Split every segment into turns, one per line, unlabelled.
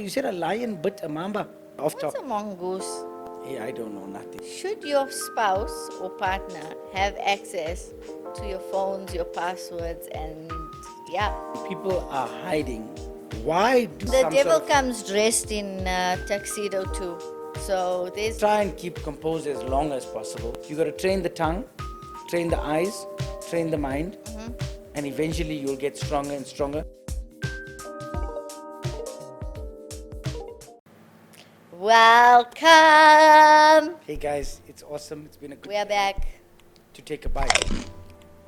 you said a lion bit a mamba off
What's
top.
a mongoose?
Hey, I don't know nothing.
Should your spouse or partner have access to your phones, your passwords, and yeah?
People are hiding. Why do
The
some
devil
sort of
comes dressed in tuxedo too. So there's
try and keep composed as long as possible? You got to train the tongue, train the eyes, train the mind, and eventually you'll get stronger and stronger.
welcome.
Hey guys, it's awesome. It's been a good
We are back
to take a bite.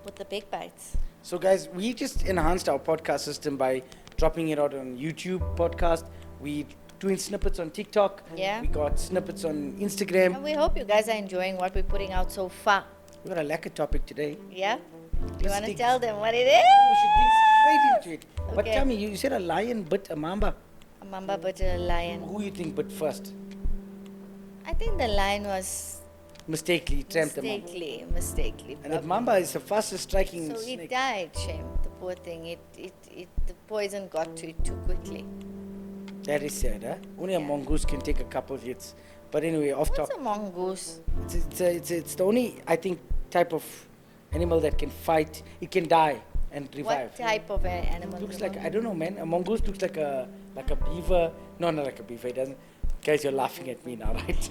with the big bites.
So guys, we just enhanced our podcast system by dropping it out on YouTube podcast. We doing snippets on TikTok.
Yeah.
We got snippets on Instagram.
And we hope you guys are enjoying what we're putting out so far.
We got a lacquer topic today.
Yeah? You
Let's
want to
dig-
tell them what it
We should dig
is?
straight into it. But
Okay.
tell me, you said a lion bit a mamba.
A mamba but a lion.
Who you think bit first?
I think the lion was
Mistakenly tramped the mamba.
mistakenly.
And the
probably.
mamba is the fastest striking
So
snake.
it died, shame. The poor thing. The poison got to it too quickly.
That is sad, huh? Only a
Yeah.
mongoose can take a couple of hits. But anyway, off
What's
top.
a mongoose?
It's the only, I think, type of animal that can fight. It can die and revive.
What type of an animal?
Looks
is
like,
a
I don't know, man. A mongoose looks like a beaver. No, not like a beaver. It doesn't. Guys, you're laughing at me now, right?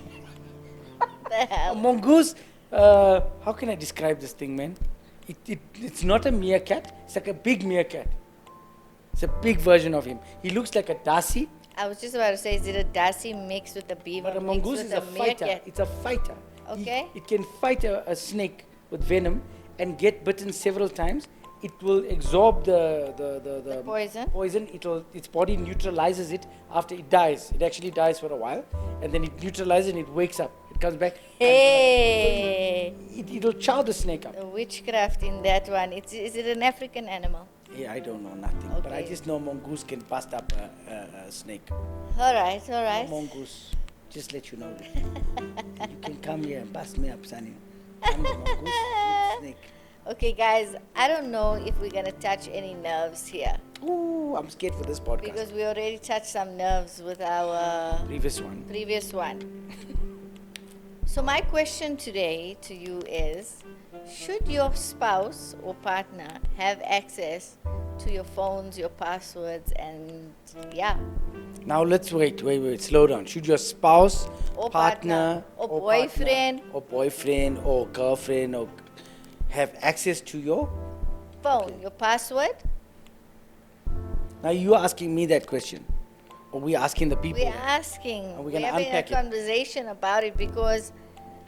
the
A
hell?
mongoose. How can I describe this thing, man? It's not a meerkat. It's like a big meerkat. It's a big version of him. He looks like a dasi,
I was just about to say, is it a dassy mixed with a beaver?
but a
mixed
mongoose
with
is a fighter.
meerkat?
It's a fighter.
Okay.
It can fight a snake with venom and get bitten several times. It will absorb the
Poison?
Its body neutralizes it after it dies. It actually dies for a while, and then it neutralizes and it wakes up. It comes back.
Hey!
It'll chow the snake up.
The witchcraft in that one. Is it an African animal?
Yeah, I don't know nothing, but I
Okay.
just know mongoose can bust up a snake.
All right, all right.
Mongoose, just let you know. You can come here and bust me up, Sonny. I'm a mongoose with snake.
Okay, guys, I don't know if we're going to touch any nerves here
Ooh, I'm scared for this podcast.
because we already touched some nerves with our
Previous one.
previous one. So, my question today to you is, should your spouse or partner have access to your phones, your passwords, and yeah,
Now let's wait, slow down. Should your spouse,
Or
partner,
partner, or boyfriend.
or boyfriend, or girlfriend, or have access to your?
phone, your password?
Now you are asking me that question, or we asking the people?
We're asking.
Are we
We're
gonna
having a
unpack it?
conversation about it because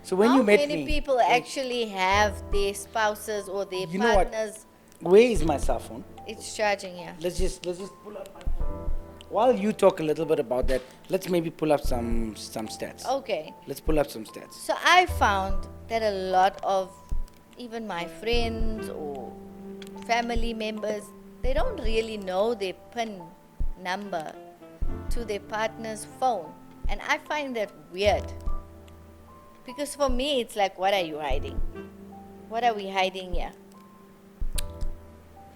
So when
how
you met
many
me,
people actually have their spouses or their
You know what?
partners?
where is my cell phone?
It's charging here.
Let's just pull up my phone. While you talk a little bit about that, let's maybe pull up some stats.
Okay.
Let's pull up some stats.
So I found that a lot of even my friends or family members, they don't really know their PIN number to their partner's phone. And I find that weird. Because for me, it's like, what are you hiding? What are we hiding here?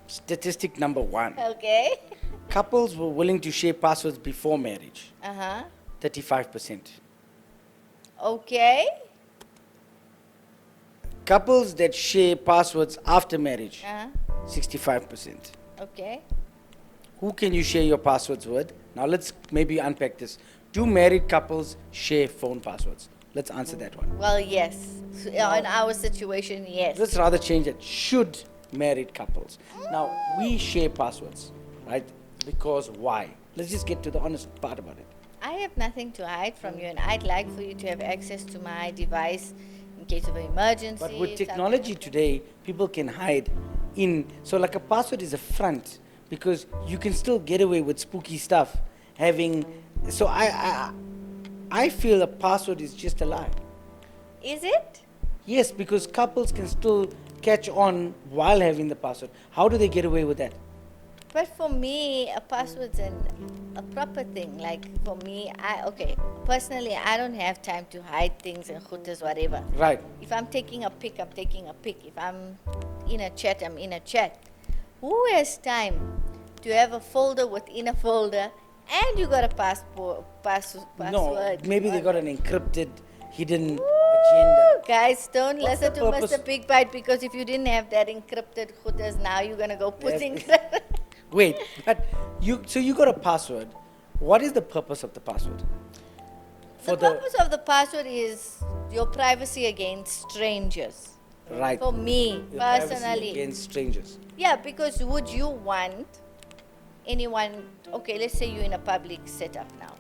Statistic number 1.
Okay.
Couples were willing to share passwords before marriage.
Uh huh.
35%.
Okay.
Couples that share passwords after marriage.
Uh huh.
65%.
Okay.
Who can you share your passwords with? Now let's maybe unpack this. Do married couples share phone passwords? Let's answer that one.
Well, yes. So, in our situation, yes.
Let's rather change it. Should married couples? Now, we share passwords, right? Because why? Let's just get to the honest part about it.
I have nothing to hide from you, and I'd like for you to have access to my device in case of an emergency.
But with
something
technology
like
today, people can hide in. So, like a password is a front because you can still get away with spooky stuff. So I feel a password is just a lie.
that. Is it?
Yes, because couples can still catch on while having the password. How do they get away with that?
But for me, a password's a proper thing. Like for me, personally, I don't have time to hide things and chutas, whatever.
Right.
If I'm taking a pic, I'm taking a pic. If I'm in a chat, I'm in a chat. Who has time to have a folder within a folder and you got a password.
No, maybe they got an encrypted, hidden
Woo!
agenda.
Guys, don't
What's
listen
the
to
purpose-
Mr. Big Bite, because if you didn't have that encrypted hooters, now you're gonna go putting.
Wait, but you got a password. What is the purpose of the password?
The purpose of the password is your privacy against strangers.
Right.
For me,
Your privacy
personally.
against strangers.
Yeah, because would you want anyone, okay, let's say you're in a public setup now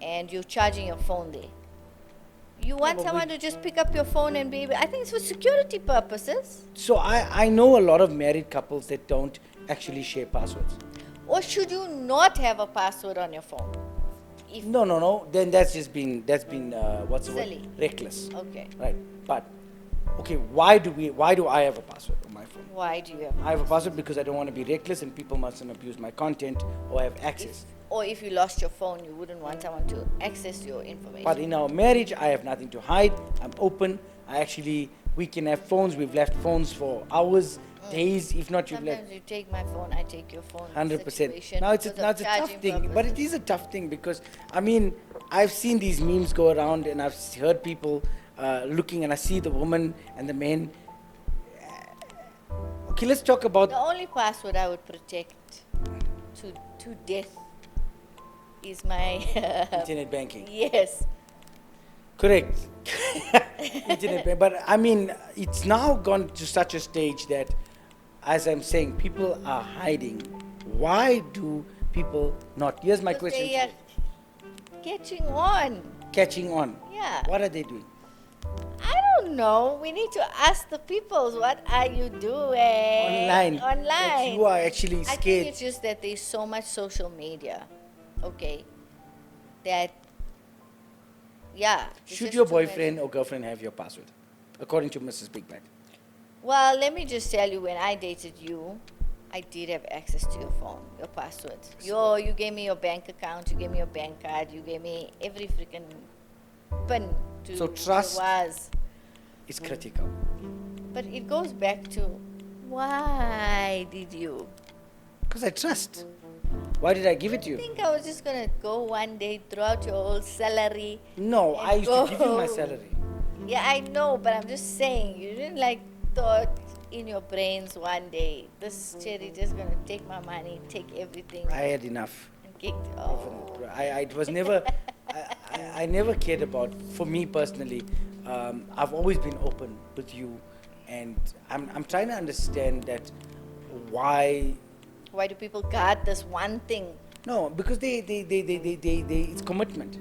and you're charging your phone there. You want
but
someone to just pick up your phone and be able, I think it's for security purposes.
So I know a lot of married couples that don't actually share passwords.
Or should you not have a password on your phone? If,
No. Then that's been what's the
Silly.
word? Reckless.
Okay.
Right. But okay, why do I have a password on my phone?
Why do you have?
I have a password because I don't want to be reckless and people mustn't abuse my content or have access.
Or if you lost your phone, you wouldn't want someone to access your information.
But in our marriage, I have nothing to hide. I'm open. We can have phones. We've left phones for hours, days, if not you've left.
Sometimes you take my phone, I take your phone.
100%.
situation
Now it's a
because of
tough
charging
thing, but it
purposes.
is a tough thing because I mean I've seen these memes go around and I've heard people looking and I see the woman and the men. Okay, let's talk about.
The only password I would protect to death is my
Internet banking.
yes.
Correct. Internet banking. But I mean, it's now gone to such a stage that, as I'm saying, people are hiding. Why do people not? Here's my
Because
question.
they are catching on.
Catching on.
Yeah.
What are they doing?
I don't know. We need to ask the peoples, what are you doing
Online. That
Online.
you are actually
I think
scared.
it's just that there's so much social media. Okay. That yeah. there's
Should
just
your
too much.
boyfriend or girlfriend have your password? According to Mrs. Big Bad.
Well, let me just tell you, when I dated you, I did have access to your phone, your password. You gave me your bank account, you gave me your bank card, you gave me every freaking pin to
So trust-
was.
It's critical.
But it goes back to why did you?
Because I trust. Why did I give it to
I
you?
think I was just gonna go one day, throw out your whole salary.
No,
and
I used to give you my
go.
salary.
Yeah, I know, but I'm just saying, you didn't like thought in your brains one day, this cherry just gonna take my money, take everything,
I had enough.
and kick. Oh.
I it was never, I never cared about, for me personally, I've always been open with you and I'm trying to understand that why,
Why do people guard this one thing?
no, because they it's commitment.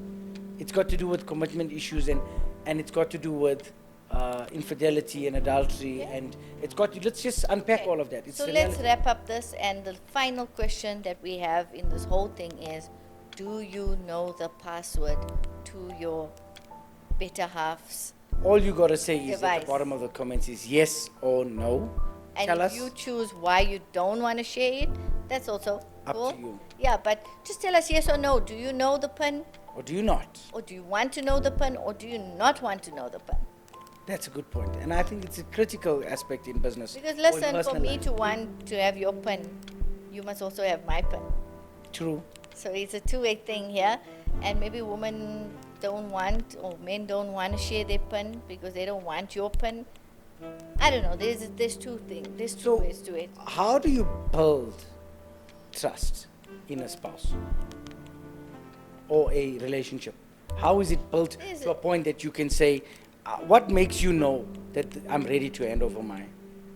It's got to do with commitment issues and it's got to do with infidelity and adultery
Yeah.
and it's got to, let's just unpack
Okay.
all of that. It's
So
the
let's
reality.
wrap up this, and the final question that we have in this whole thing is, do you know the password to your better halves?
All you gotta say is at
Device.
the bottom of the comments is yes or no.
And
Tell
if
us.
you choose why you don't want to share it, that's also
Up
cool.
to you.
Yeah, but just tell us yes or no. Do you know the pin?
Or do you not?
Or do you want to know the pin? Or do you not want to know the pin?
That's a good point. And I think it's a critical aspect in business.
Because
or in
listen, for
personal
me
life.
to want to have your pin, you must also have my pin.
True.
So it's a two-way thing here. And maybe women don't want, or men don't want to share their pin because they don't want your pin. I don't know. There's two things. There's two
So,
ways to it.
how do you build trust in a spouse or a relationship? How is it built
Is
to a
it-
point that you can say, what makes you know that I'm ready to hand over my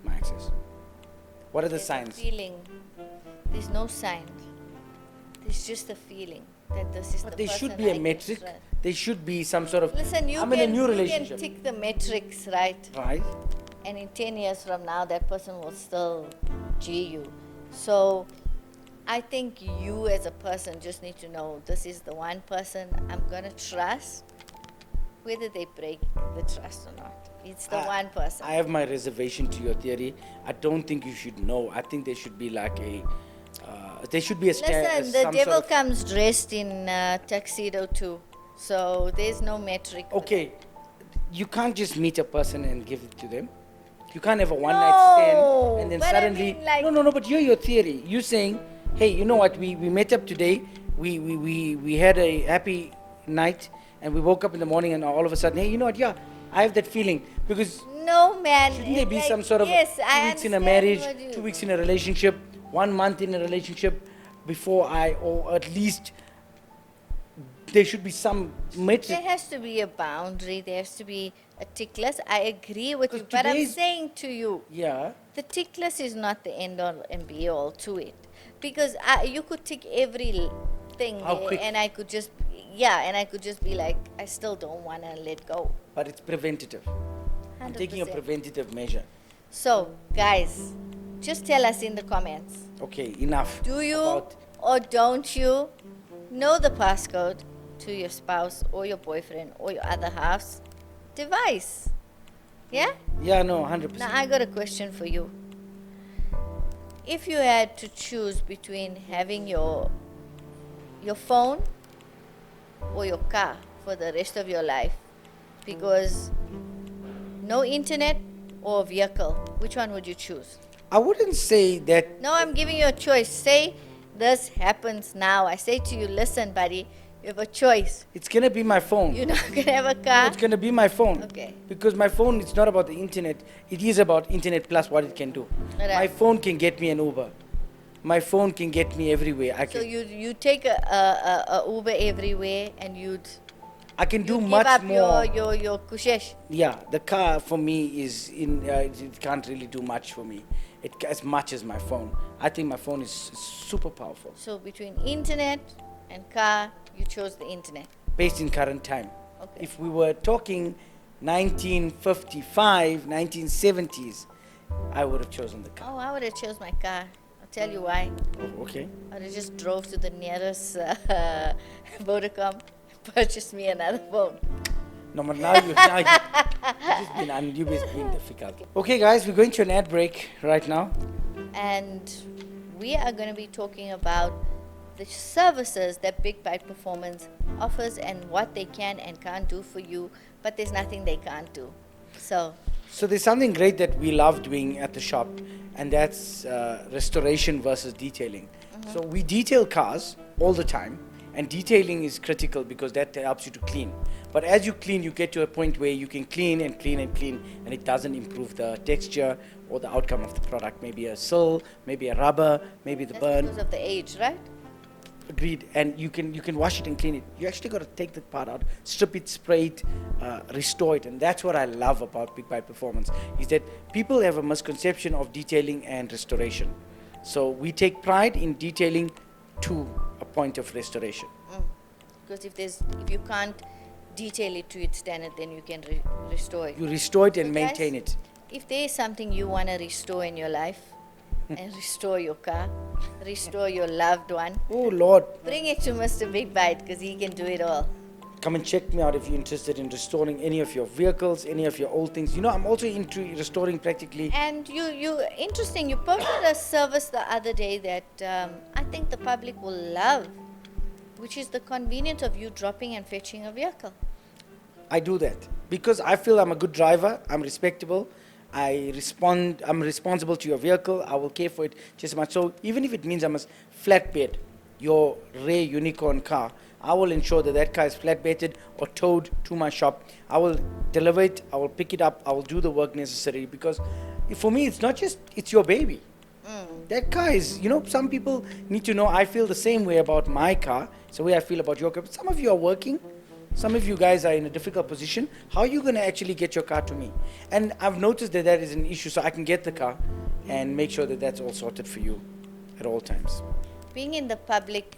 access? What are the
There's a
signs?
feeling. There's no sign. There's just a feeling that this is
But
the
there
person
should be
I
a
can
metric.
trust.
There should be some sort of.
Listen,
I'm in a new
you
relationship.
can tick the metrics, right?
Right.
And in 10 years from now, that person will still G you. So I think you as a person just need to know this is the one person I'm going to trust, whether they break the trust or not. It's the one person.
I have my reservation to your theory. I don't think you should know. I think there should be like a. There should be a
Listen, the
some
devil
sort of,
comes dressed in tuxedo too. So there's no metric. for
Okay, you can't just meet a person and give it to them. You can't have a one
No,
night stand and then
but I
suddenly.
mean, like-
No, but you're your theory. You're saying, hey, you know what? We met up today. we had a happy night, and we woke up in the morning, and all of a sudden, hey, you know what? Yeah, I have that feeling because
No, man.
shouldn't there be
like,
some sort of
yes,
2
I
weeks in a
understand
marriage,
what you-
2 weeks in a relationship, 1 month in a relationship before or at least there should be some metric.
There has to be a boundary. There has to be a tick list. I agree with you,
Because
but I'm
today's-
saying to you,
Yeah.
the tick list is not the end all and be all to it, because you could tick every thing,
How quick?
and I could just be like, I still don't want to let go.
But it's preventative. I'm taking a
100%.
preventative measure.
So, guys, just tell us in the comments.
Okay, enough.
Do you
about-
or don't you know the passcode to your spouse or your boyfriend or your other half's device? Yeah?
Yeah, no, 100%.
Now, I got a question for you. If you had to choose between having your phone or your car for the rest of your life, because no internet or vehicle, which one would you choose?
I wouldn't say that.
No, I'm giving you a choice. Say this happens now. I say to you, listen, buddy, you have a choice.
It's gonna be my phone.
You're not going to have a car.
It's gonna be my phone.
Okay.
Because my phone, it's not about the internet. It is about internet plus what it can do.
Right.
My phone can get me an Uber. My phone can get me everywhere. I
So
can.
you take a Uber everywhere, and
I can do
you give
much
up
more.
your kushesh.
Yeah, the car for me is in. It can't really do much for me. As much as my phone. I think my phone is super powerful.
So between internet and car, you chose the internet.
Based in current time.
Okay.
If we were talking 1955, 1970s, I would have chosen the car.
Oh, I would have chose my car. I'll tell you why.
Oh, okay.
I would have just drove to the nearest Vodacom, purchased me another phone.
No, but you've just been difficult. Okay, guys, we're going to an ad break right now.
And we are going to be talking about the services that Big Bite Performance offers and what they can and can't do for you, but there's nothing they can't do. So,
So there's something great that we love doing at the shop, and that's restoration versus detailing. So we detail cars all the time, and detailing is critical because that helps you to clean. But as you clean, you get to a point where you can clean and clean and clean, and it doesn't improve the texture or the outcome of the product. Maybe a sill, maybe a rubber, maybe the
that's
burn.
because of the age, right?
Agreed. And you can wash it and clean it. You actually got to take the part out, strip it, spray it, restore it. And that's what I love about Big Bite Performance, is that people have a misconception of detailing and restoration. So we take pride in detailing to a point of restoration.
Because if you can't detail it to its standard, then you can restore it.
You restore it and
So
maintain
guys,
it.
If there is something you want to restore in your life, and restore your car, restore your loved one,
Oh Lord,
bring it to Mr. Big Bite, because he can do it all.
come and check me out if you're interested in restoring any of your vehicles, any of your old things. You know, I'm also into restoring practically.
And interesting, you posted a service the other day that I think the public will love, which is the convenience of you dropping and fetching a vehicle.
I do that because I feel I'm a good driver. I'm respectable. I'm responsible to your vehicle. I will care for it just as much. So even if it means I must flatbed your rare unicorn car, I will ensure that that car is flatbedded or towed to my shop. I will deliver it. I will pick it up. I will do the work necessary, because for me, it's not just, it's your baby. That car is, some people need to know I feel the same way about my car. It's the way I feel about your car. But some of you are working. Some of you guys are in a difficult position. How are you going to actually get your car to me? And I've noticed that is an issue, so I can get the car and make sure that that's all sorted for you at all times.
Being in the public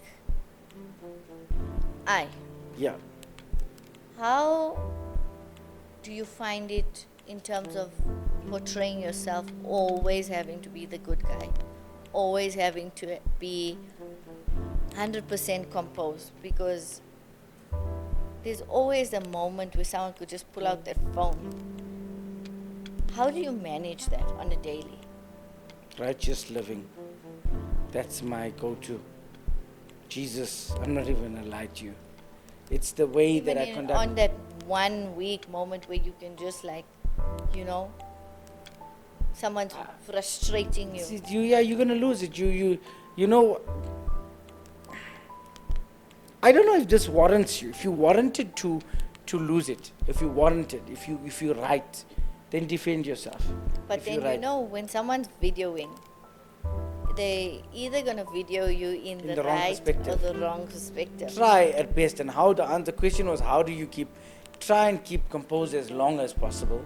eye,
Yeah.
how do you find it in terms of portraying yourself, always having to be the good guy, always having to be 100% composed? Because there's always a moment where someone could just pull out their phone. How do you manage that on a daily?
Righteous living. That's my go-to. Jesus, I'm not even going to lie to you. It's the way that I conduct.
On that 1 week moment where you can just someone's frustrating you.
You're going to lose it. You know, I don't know if this warrants you. If you warranted to lose it, if you're right, then defend yourself.
But
If
then
you're
you
right.
know, when someone's videoing, they either gonna video you in the
the wrong
right or
perspective.
the wrong perspective.
Try at best, and the question was, how do you try and keep composed as long as possible,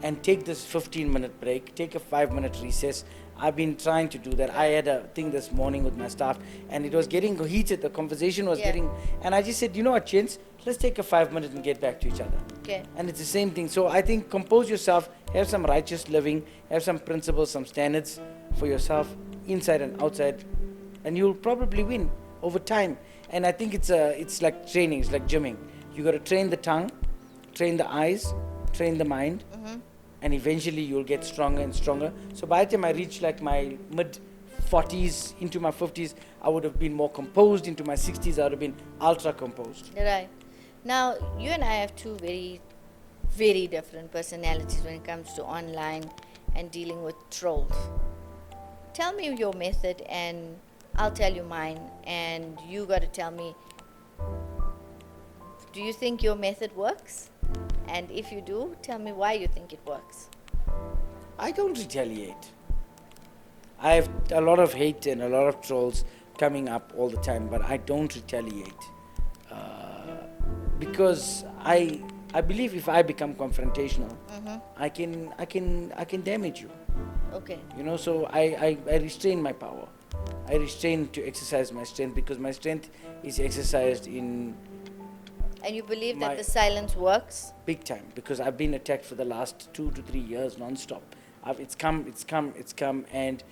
and take this 15-minute break, take a 5-minute recess. I've been trying to do that. I had a thing this morning with my staff, and it was getting heated. The conversation was
Yeah.
getting, and I just said, you know what, gents, let's take a 5 minute and get back to each other.
Okay.
And it's the same thing. So I think compose yourself, have some righteous living, have some principles, some standards for yourself, inside and outside, and you'll probably win over time. And I think it's like training, it's like gymming. You got to train the tongue, train the eyes, train the mind, and eventually you'll get stronger and stronger. So by the time I reach like my mid 40s into my 50s, I would have been more composed. Into my 60s, I would have been ultra composed.
Right. Now, you and I have two very, very different personalities when it comes to online and dealing with trolls. Tell me your method and I'll tell you mine, and you got to tell me, do you think your method works? And if you do, tell me why you think it works.
I don't retaliate. I have a lot of hate and a lot of trolls coming up all the time, but I don't retaliate because I believe if I become confrontational, I can damage you.
Okay.
You know, so I restrain my power. I restrain to exercise my strength because my strength is exercised in
And you believe
My-
that the silence works?
big time because I've been attacked for the last 2 to 3 years non-stop. It's come, and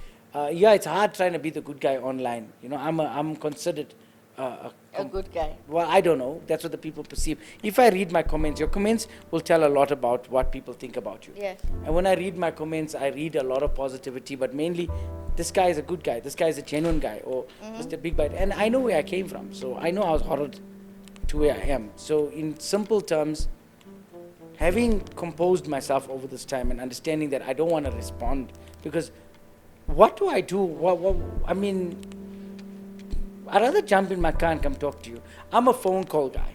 yeah, it's hard trying to be the good guy online. You know, I'm considered
A good guy.
well, I don't know. That's what the people perceive. If I read my comments, your comments will tell a lot about what people think about you.
Yes.
And when I read my comments, I read a lot of positivity, but mainly, this guy is a good guy. This guy is a genuine guy, or Mr. Big Bite. And I know where I came from, so I know I was horrid to where I am. So, in simple terms, having composed myself over this time and understanding that I don't want to respond, because what do I do? I mean, I'd rather jump in my car and come talk to you. I'm a phone call guy.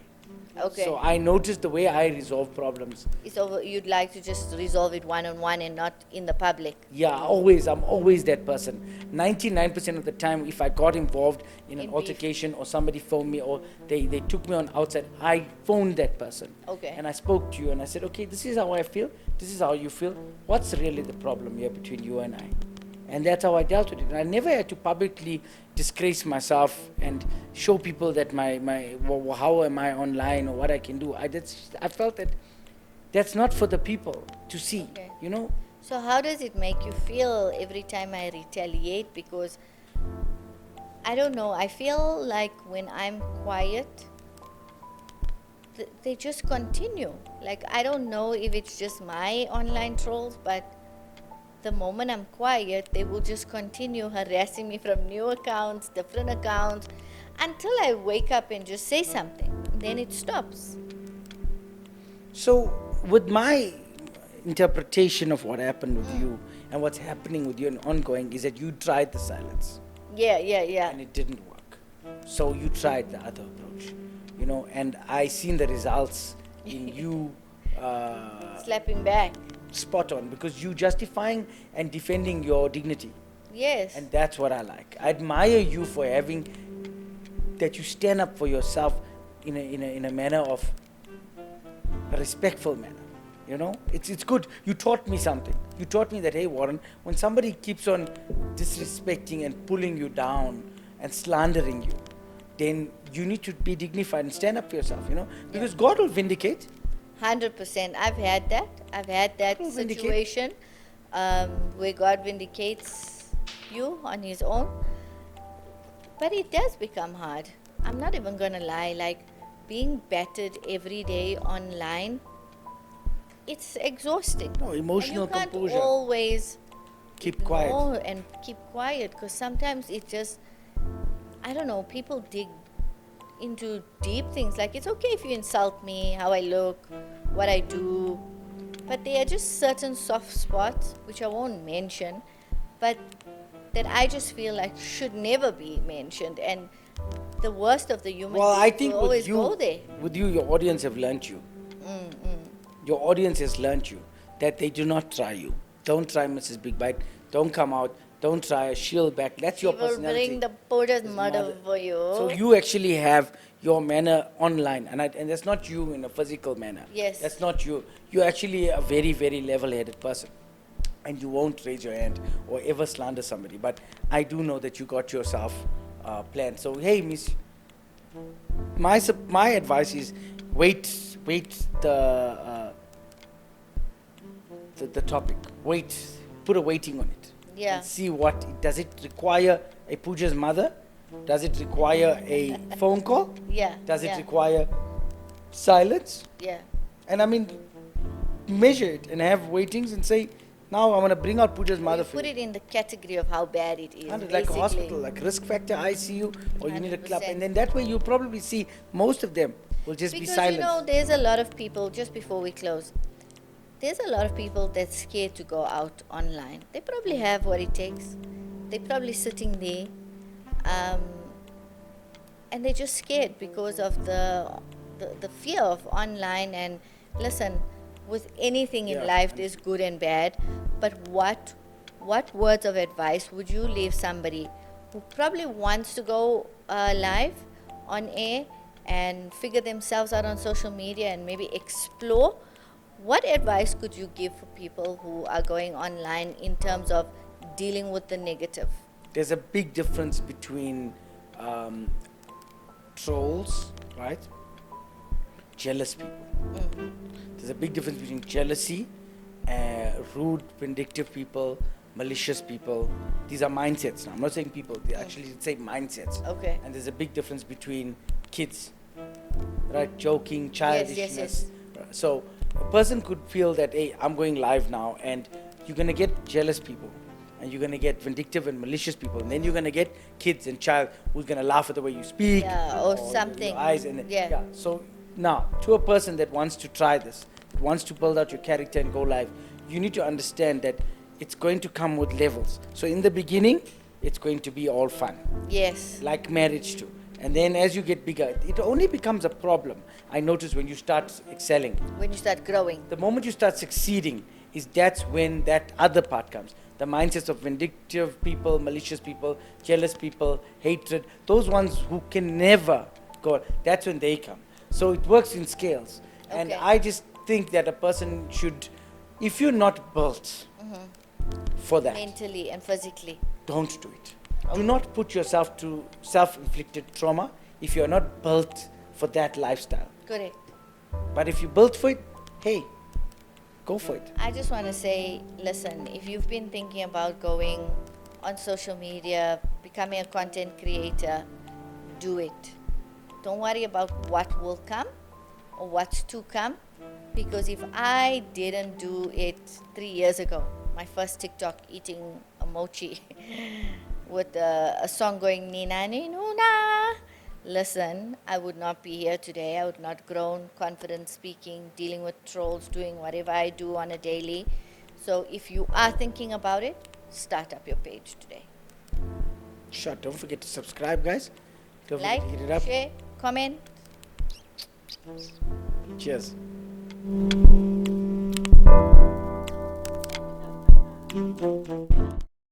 Okay.
So I notice the way I resolve problems.
It's over. You'd like to just resolve it one-on-one and not in the public.
Yeah, I'm always that person. 99% of the time, if I got involved in an
In beef.
altercation or somebody phoned me or they took me on outside, I phoned that person.
Okay.
And I spoke to you and I said, okay, this is how I feel. This is how you feel. What's really the problem here between you and I? And that's how I dealt with it. And I never had to publicly disgrace myself and show people that how am I online or what I can do. I felt that that's not for the people to see,
Okay.
you know.
So how does it make you feel every time I retaliate? Because I don't know, I feel like when I'm quiet, they just continue. Like, I don't know if it's just my online trolls, but the moment I'm quiet, they will just continue harassing me from new accounts, different accounts, until I wake up and just say something. Then it stops.
So, with my interpretation of what happened with you and what's happening with you and ongoing is that you tried the silence
Yeah.
and it didn't work. So you tried the other approach, you know, and I seen the results in you
Slapping back.
spot on because you justifying and defending your dignity.
Yes.
And that's what I like. I admire you for having that you stand up for yourself in a manner of a respectful manner. You know, it's good. You taught me something. You taught me that, hey Warren, when somebody keeps on disrespecting and pulling you down and slandering you, then you need to be dignified and stand up for yourself. You know, because God will vindicate.
100%. I've had that. I've had that
Who vindicate?
situation where God vindicates you on His own. But it does become hard. I'm not even going to lie. Like, being battered every day online, it's exhausting.
No, emotional
and you can't
composure.
always
Keep quiet.
ignore and keep quiet, because sometimes it just, I don't know, people dig into deep things. Like, it's okay if you insult me, how I look, what I do, but there are just certain soft spots which I won't mention, but that I just feel like should never be mentioned. And the worst of the human
Well, I
beings
think
will
with
always
you,
go there.
with you, your audience have learnt you. Your audience has learnt you that they do not try you. Don't try Mrs. Big Bite. Don't come out. Don't try a shield back. That's
She
your
will
personality.
bring the Porter's
His
murder
mother.
for you.
So you actually have your manner online, and that's not you in a physical manner.
Yes.
That's not you. You're actually a very, very level-headed person, and you won't raise your hand or ever slander somebody. But I do know that you got yourself planned. So hey, Miss, my advice is wait the topic. Wait, put a waiting on it.
Yeah.
And see what does it require a Pooja's mother? Does it require a phone call?
Yeah.
Does it
yeah,
require silence?
Yeah.
And I mean, measure it and have waitings and say, now I'm gonna bring out Pooja's mother
You
for
put
you.
it in the category of how bad it is.
Like a
basically.
hospital, like risk factor ICU, or you need a club,
100%.
and then that way you'll probably see most of them will just be
Because
silent.
you know, there's a lot of people, just before we close, there's a lot of people that's scared to go out online. They probably have what it takes. They're probably sitting there, and they're just scared because of the fear of online. And listen, with anything in
Yeah.
life, there's good and bad. But what words of advice would you leave somebody who probably wants to go live on air and figure themselves out on social media and maybe explore? What advice could you give for people who are going online in terms of dealing with the negative?
There's a big difference between trolls, right? Jealous people. There's a big difference between jealousy, rude, vindictive people, malicious people. These are mindsets now. I'm not saying people, they actually say mindsets.
Okay.
And there's a big difference between kids, right? Joking, childishness.
yes.
So a person could feel that, hey, I'm going live now, and you're going to get jealous people. And you're going to get vindictive and malicious people. And then you're going to get kids and child who's going to laugh at the way you speak.
Yeah, or
your
something.
eyes and
Yeah.
So now, to a person that wants to try this, that wants to build out your character and go live, you need to understand that it's going to come with levels. So in the beginning, it's going to be all fun,
Yes.
like marriage too. And then as you get bigger, it only becomes a problem, I notice, when you start excelling.
When you start growing.
The moment you start succeeding, that's when that other part comes. The mindsets of vindictive people, malicious people, jealous people, hatred, those ones who can never go, that's when they come. So it works in scales. And
Okay.
I just think that a person should, if you're not built for that,
Mentally and physically.
don't do it. Do not put yourself to self-inflicted trauma if you're not built for that lifestyle.
Correct.
But if you're built for it, hey, go for it.
I just want to say, listen, if you've been thinking about going on social media, becoming a content creator, do it. Don't worry about what will come or what's to come, because if I didn't do it 3 years ago, my first TikTok eating a mochi with a song going Nina Nuna, listen, I would not be here today. I would not grown confident speaking, dealing with trolls, doing whatever I do on a daily. So if you are thinking about it, start up your page today.
Sure, don't forget to subscribe, guys. Don't
Like,
forget to hit it up.
share, comment.
Cheers.